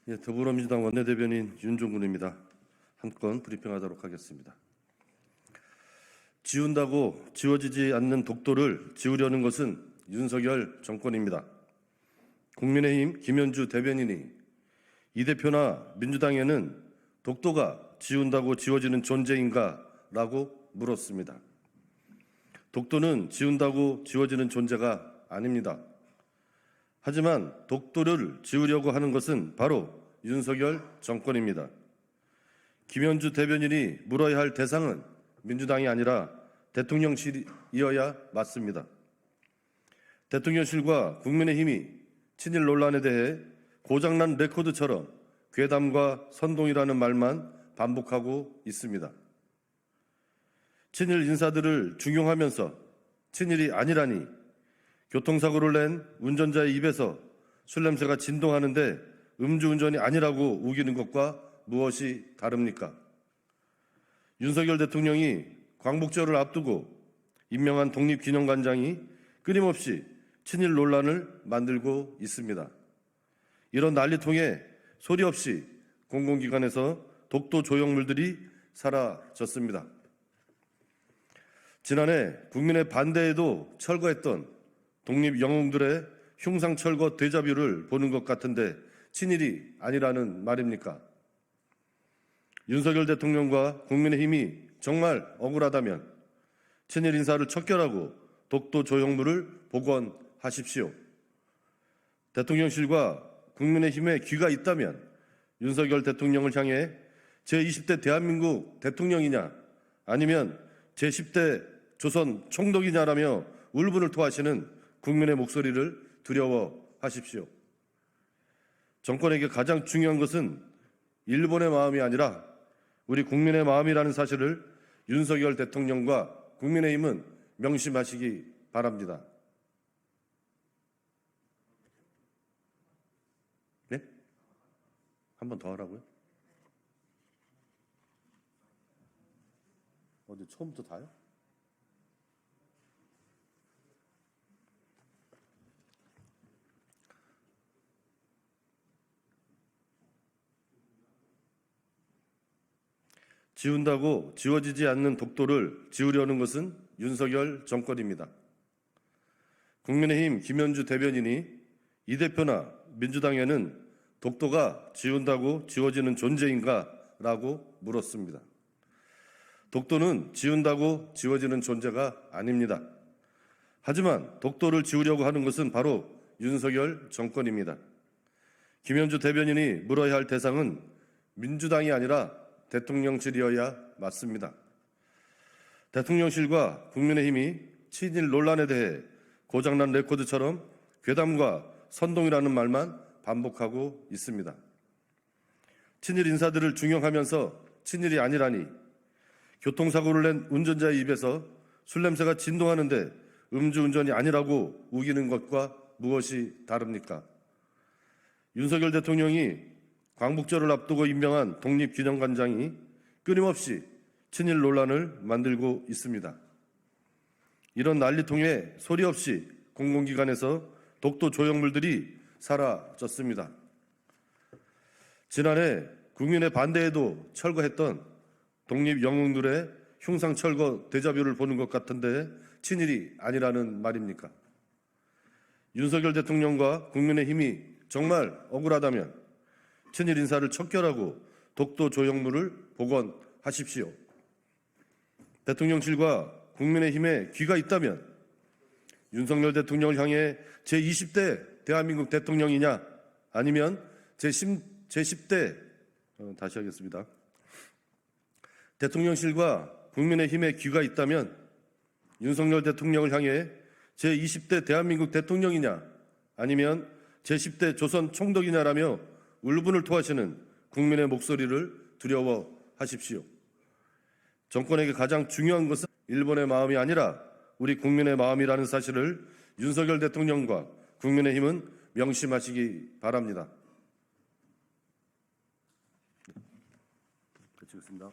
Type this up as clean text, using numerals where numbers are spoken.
예, 더불어민주당 원내대변인 윤종군입니다. 한 건 브리핑하도록 하겠습니다. 지운다고 지워지지 않는 독도를 지우려는 것은 윤석열 정권입니다. 국민의힘 김현주 대변인이 이 대표나 민주당에는 독도가 지운다고 지워지는 존재인가? 라고 물었습니다. 독도는 지운다고 지워지는 존재가 아닙니다. 하지만 독도를 지우려고 하는 것은 바로 윤석열 정권입니다. 김현주 대변인이 물어야 할 대상은 민주당이 아니라 대통령실이어야 맞습니다. 대통령실과 국민의힘이 친일 논란에 대해 고장난 레코드처럼 괴담과 선동이라는 말만 반복하고 있습니다. 친일 인사들을 중용하면서 친일이 아니라니 교통사고를 낸 운전자의 입에서 술 냄새가 진동하는데 음주운전이 아니라고 우기는 것과 무엇이 다릅니까? 윤석열 대통령이 광복절을 앞두고 임명한 독립기념관장이 끊임없이 친일 논란을 만들고 있습니다. 이런 난리통에 소리 없이 공공기관에서 독도 조형물들이 사라졌습니다. 지난해 국민의 반대에도 철거했던 독립영웅들의 흉상철거 데자뷰를 보는 것 같은데 친일이 아니라는 말입니까? 윤석열 대통령과 국민의힘이 정말 억울하다면 친일 인사를 척결하고 독도 조형물을 복원하십시오. 대통령실과 국민의힘에 귀가 있다면 윤석열 대통령을 향해 제20대 대한민국 대통령이냐 아니면 제10대 조선 총독이냐라며 울분을 토하시는 국민의 목소리를 두려워하십시오. 정권에게 가장 중요한 것은 일본의 마음이 아니라 우리 국민의 마음이라는 사실을 윤석열 대통령과 국민의힘은 명심하시기 바랍니다. 네? 한 번 더 하라고요? 어디 처음부터 다요? 지운다고 지워지지 않는 독도를 지우려는 것은 윤석열 정권입니다. 국민의힘 김현주 대변인이 이 대표나 민주당에는 독도가 지운다고 지워지는 존재인가? 라고 물었습니다. 독도는 지운다고 지워지는 존재가 아닙니다. 하지만 독도를 지우려고 하는 것은 바로 윤석열 정권입니다. 김현주 대변인이 물어야 할 대상은 민주당이 아니라 대통령실이어야 맞습니다. 대통령실과 국민의힘이 친일 논란에 대해 고장난 레코드처럼 괴담과 선동이라는 말만 반복하고 있습니다. 친일 인사들을 중용하면서 친일이 아니라니 교통사고를 낸 운전자의 입에서 술 냄새가 진동하는데 음주운전이 아니라고 우기는 것과 무엇이 다릅니까? 윤석열 대통령이 광복절을 앞두고 임명한 독립기념관장이 끊임없이 친일 논란을 만들고 있습니다. 이런 난리통에 소리 없이 공공기관에서 독도 조형물들이 사라졌습니다. 지난해 국민의 반대에도 철거했던 독립영웅들의 흉상철거 데자뷰를 보는 것 같은데 친일이 아니라는 말입니까? 윤석열 대통령과 국민의힘이 정말 억울하다면 친일 인사를 척결하고 독도 조형물을 복원하십시오. 대통령실과 국민의힘에 귀가 있다면 윤석열 대통령을 향해 제20대 대한민국 대통령이냐 아니면 제10대 다시 하겠습니다. 대통령실과 국민의힘에 귀가 있다면 윤석열 대통령을 향해 제20대 대한민국 대통령이냐 아니면 제10대 조선 총독이냐라며 울분을 토하시는 국민의 목소리를 두려워하십시오. 정권에게 가장 중요한 것은 일본의 마음이 아니라 우리 국민의 마음이라는 사실을 윤석열 대통령과 국민의힘은 명심하시기 바랍니다. 그치겠습니다.